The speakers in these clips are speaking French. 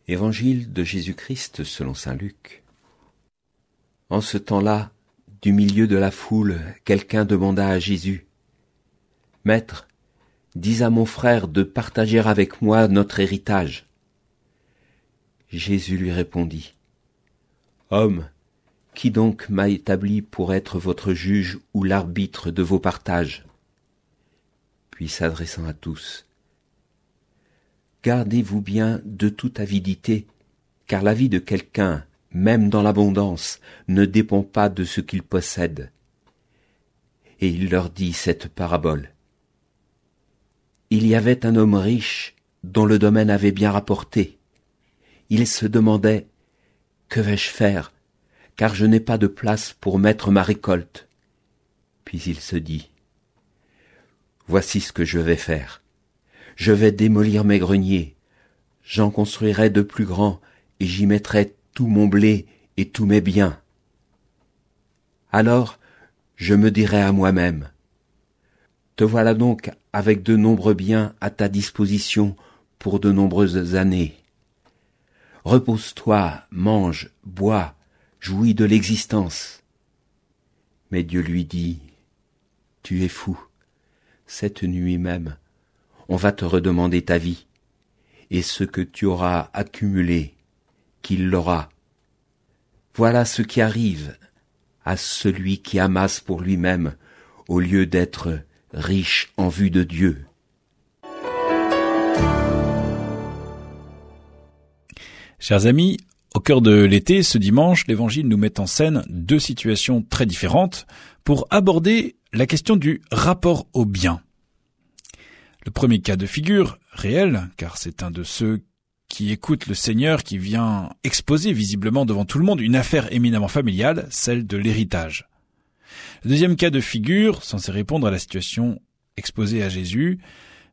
Évangile de Jésus-Christ selon saint Luc. En ce temps-là, du milieu de la foule, quelqu'un demanda à Jésus : « Maître, dis à mon frère de partager avec moi notre héritage. » Jésus lui répondit : « Homme, qui donc m'a établi pour être votre juge ou l'arbitre de vos partages ? » Puis s'adressant à tous : « Gardez-vous bien de toute avidité, car la vie de quelqu'un, même dans l'abondance, ne dépend pas de ce qu'il possède. » Et il leur dit cette parabole. Il y avait un homme riche dont le domaine avait bien rapporté. Il se demandait : « Que vais-je faire, car je n'ai pas de place pour mettre ma récolte. » Puis il se dit : « Voici ce que je vais faire. Je vais démolir mes greniers, j'en construirai de plus grands, et j'y mettrai tout mon blé et tous mes biens. Alors, je me dirai à moi-même : te voilà donc avec de nombreux biens à ta disposition pour de nombreuses années. Repose-toi, mange, bois, jouis de l'existence. » Mais Dieu lui dit : « Tu es fou. Cette nuit même, on va te redemander ta vie, et ce que tu auras accumulé, qu'il l'aura. Voilà ce qui arrive à celui qui amasse pour lui-même, au lieu d'être riche en vue de Dieu. » Chers amis, au cœur de l'été, ce dimanche, l'Évangile nous met en scène deux situations très différentes pour aborder la question du rapport au bien. Le premier cas de figure, réel, car c'est un de ceux qui écoutent le Seigneur qui vient exposer visiblement devant tout le monde une affaire éminemment familiale, celle de l'héritage. Le deuxième cas de figure, censé répondre à la situation exposée à Jésus,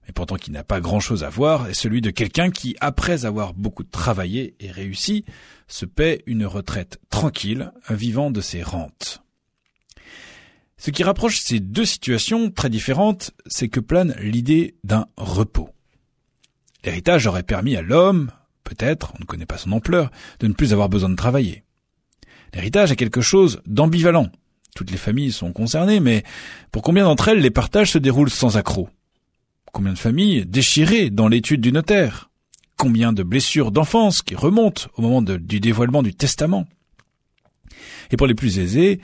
mais pourtant qui n'a pas grand-chose à voir, est celui de quelqu'un qui, après avoir beaucoup travaillé et réussi, se paie une retraite tranquille, vivant de ses rentes. Ce qui rapproche ces deux situations très différentes, c'est que plane l'idée d'un repos. L'héritage aurait permis à l'homme, peut-être, on ne connaît pas son ampleur, de ne plus avoir besoin de travailler. L'héritage est quelque chose d'ambivalent. Toutes les familles sont concernées, mais pour combien d'entre elles les partages se déroulent sans accroc ? Combien de familles déchirées dans l'étude du notaire ? Combien de blessures d'enfance qui remontent au moment du dévoilement du testament ? Et pour les plus aisés,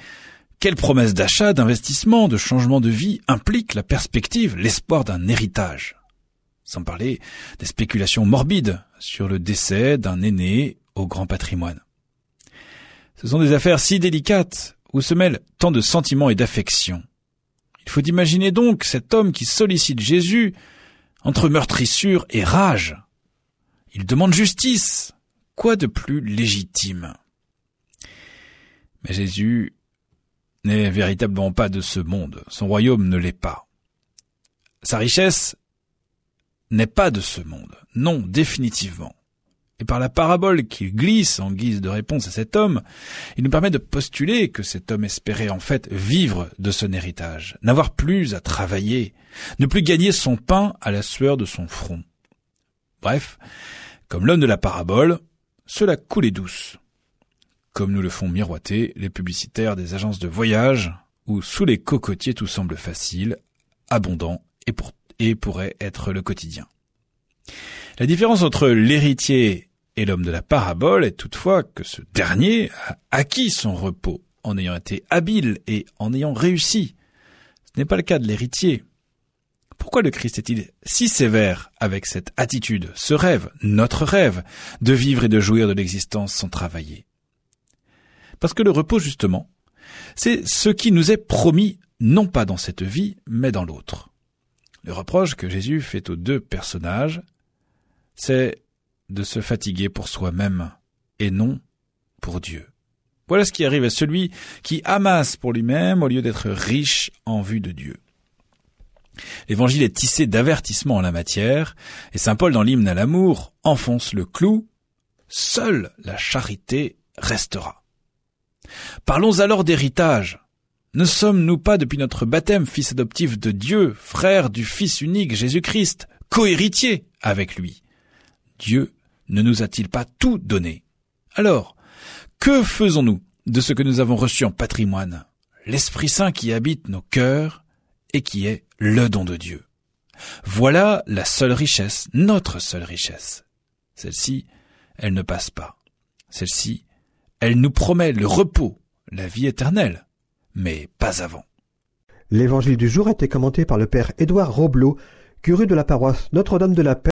quelle promesse d'achat, d'investissement, de changement de vie implique la perspective, l'espoir d'un héritage ? Sans parler des spéculations morbides sur le décès d'un aîné au grand patrimoine. Ce sont des affaires si délicates où se mêlent tant de sentiments et d'affections. Il faut imaginer donc cet homme qui sollicite Jésus entre meurtrissure et rage. Il demande justice. Quoi de plus légitime ? Mais Jésus n'est véritablement pas de ce monde. Son royaume ne l'est pas. Sa richesse n'est pas de ce monde. Non, définitivement. Et par la parabole qu'il glisse en guise de réponse à cet homme, il nous permet de postuler que cet homme espérait en fait vivre de son héritage, n'avoir plus à travailler, ne plus gagner son pain à la sueur de son front. Bref, comme l'homme de la parabole, cela coulait douce, comme nous le font miroiter les publicitaires des agences de voyage, où sous les cocotiers tout semble facile, abondant et pourrait être le quotidien. La différence entre l'héritier et l'homme de la parabole est toutefois que ce dernier a acquis son repos en ayant été habile et en ayant réussi. Ce n'est pas le cas de l'héritier. Pourquoi le Christ est-il si sévère avec cette attitude, ce rêve, notre rêve, de vivre et de jouir de l'existence sans travailler ? Parce que le repos, justement, c'est ce qui nous est promis, non pas dans cette vie, mais dans l'autre. Le reproche que Jésus fait aux deux personnages, c'est de se fatiguer pour soi-même et non pour Dieu. Voilà ce qui arrive à celui qui amasse pour lui-même au lieu d'être riche en vue de Dieu. L'Évangile est tissé d'avertissements en la matière, et saint Paul dans l'hymne à l'amour enfonce le clou : seule la charité restera. Parlons alors d'héritage. Ne sommes-nous pas depuis notre baptême fils adoptifs de Dieu, frères du Fils unique Jésus-Christ, co-héritiers avec lui ? Dieu ne nous a-t-il pas tout donné? Alors, que faisons-nous de ce que nous avons reçu en patrimoine, l'Esprit Saint qui habite nos cœurs et qui est le don de Dieu? Voilà la seule richesse, notre seule richesse. Celle-ci, elle ne passe pas. Celle-ci, elle nous promet le repos, la vie éternelle, mais pas avant. L'évangile du jour a été commenté par le père Édouard Roblot, curé de la paroisse Notre-Dame de la Paix